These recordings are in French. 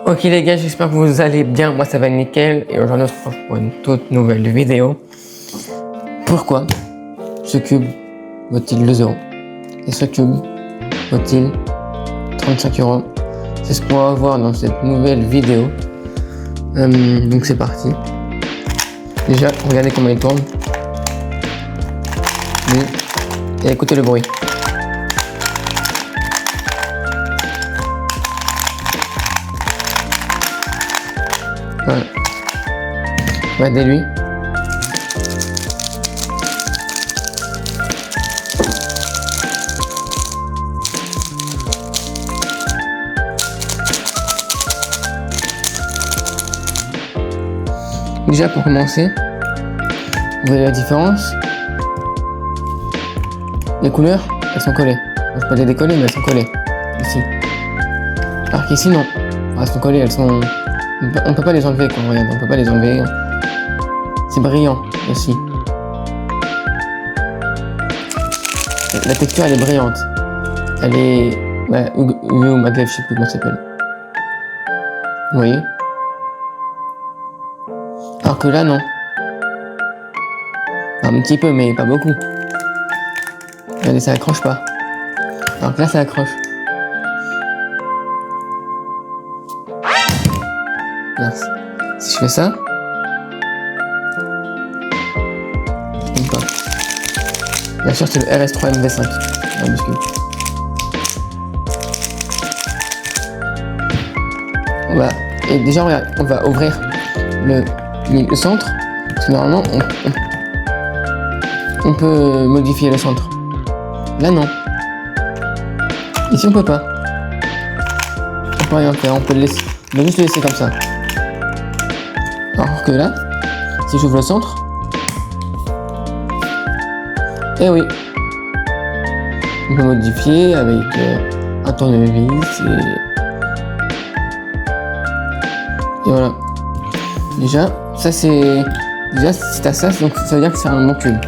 Ok les gars, j'espère que vous allez bien, moi ça va nickel et aujourd'hui on se retrouve pour une toute nouvelle vidéo. Pourquoi ce cube vaut-il 2 € et ce cube vaut-il 35 €? C'est ce qu'on va voir dans cette nouvelle vidéo. Donc c'est parti. Déjà, regardez comment il tourne. Et écoutez le bruit. Voilà. Regardez-lui. Déjà pour commencer, vous voyez la différence? Les couleurs, elles sont collées. Je peux pas les décoller, mais elles sont collées. Ici. Alors qu'ici, non. Elles sont collées, elles sont... On peut pas les enlever quand on regarde, on peut pas les enlever. C'est brillant aussi. La texture elle est brillante. Elle est... Ouais, UV ou maglev, je sais plus comment ça s'appelle. Vous voyez? Alors que là non. Un petit peu mais pas beaucoup. Regardez, ça accroche pas. Alors que là ça accroche. Merci. Si je fais ça, bien sûr c'est le RS3MV5. Et déjà on va ouvrir le centre, parce que normalement on peut modifier le centre. Là non. Ici on peut pas. On peut rien faire, on peut le laisser. On va juste le laisser comme ça. Alors que là, si j'ouvre le centre, eh oui, on peut modifier avec un tournevis et voilà. Déjà, ça c'est... Déjà, si t'as ça, donc ça veut dire que c'est un bon cube.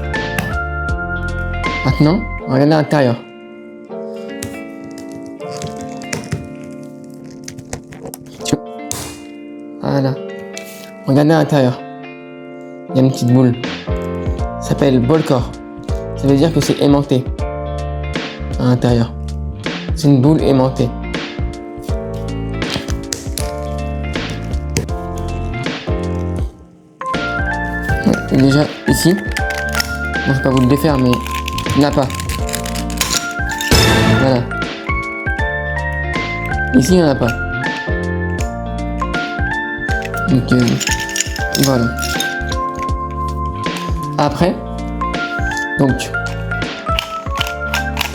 Maintenant, regardez à l'intérieur. Voilà. Regardez à l'intérieur. Il y a une petite boule. Ça s'appelle ball core. Ça veut dire que c'est aimanté. À l'intérieur. C'est une boule aimantée. Et déjà ici, bon, je vais pas vous le défaire, mais il n'y en a pas. Voilà. Ici, il n'y en a pas. Donc voilà. Après, donc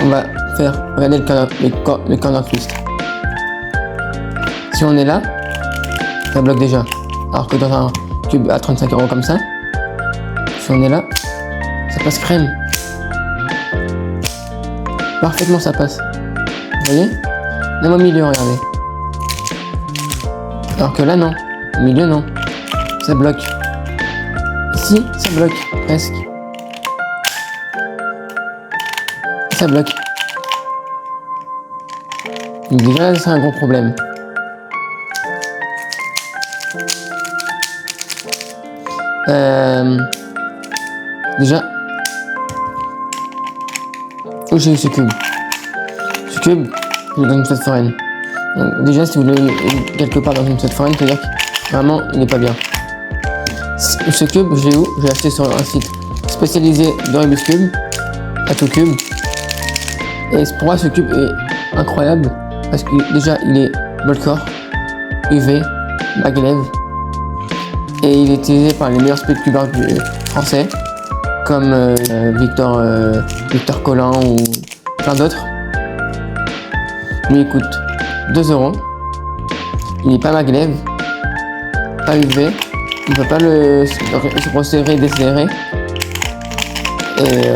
on va faire regarder le corner twist. Si on est là, ça bloque déjà. Alors que dans un cube à 35 € comme ça, si on est là, ça passe crème. Parfaitement ça passe. Vous voyez? Même au milieu, regardez. Alors que là non. Au milieu non. Ça bloque. Ici, ça bloque presque. Ça bloque. Donc déjà c'est un gros problème. Déjà, où j'ai eu ce cube? Ce cube, je l'ai dans une fête foraine. Donc déjà, si vous l'avez quelque part dans une fête foraine, c'est-à-dire que vraiment, il n'est pas bien. Ce cube, je l'ai où? Je l'ai acheté sur un site spécialisé dans Rubik's Cube, AtoCube. Et pour moi, ce cube est incroyable parce que déjà, il est ball core, UV, maglev, et il est utilisé par les meilleurs speedcubers français, comme Victor Collin ou plein d'autres. Lui il coûte 2 €. Il n'est pas maglev, pas UV, on ne peut pas le resserrer, desserrer. Et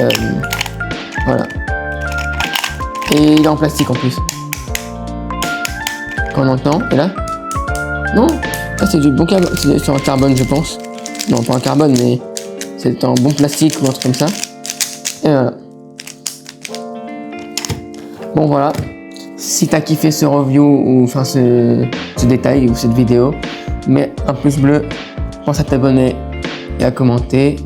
voilà. Et il est en plastique en plus. Quand on entend, et là, non, ça c'est du bon carbone, c'est en carbone je pense. Non, pas en carbone, mais c'est en bon plastique ou un truc comme ça. Et voilà. Bon voilà. Si t'as kiffé ce review ou enfin ce détail ou cette vidéo, mets un pouce bleu, pense à t'abonner et à commenter.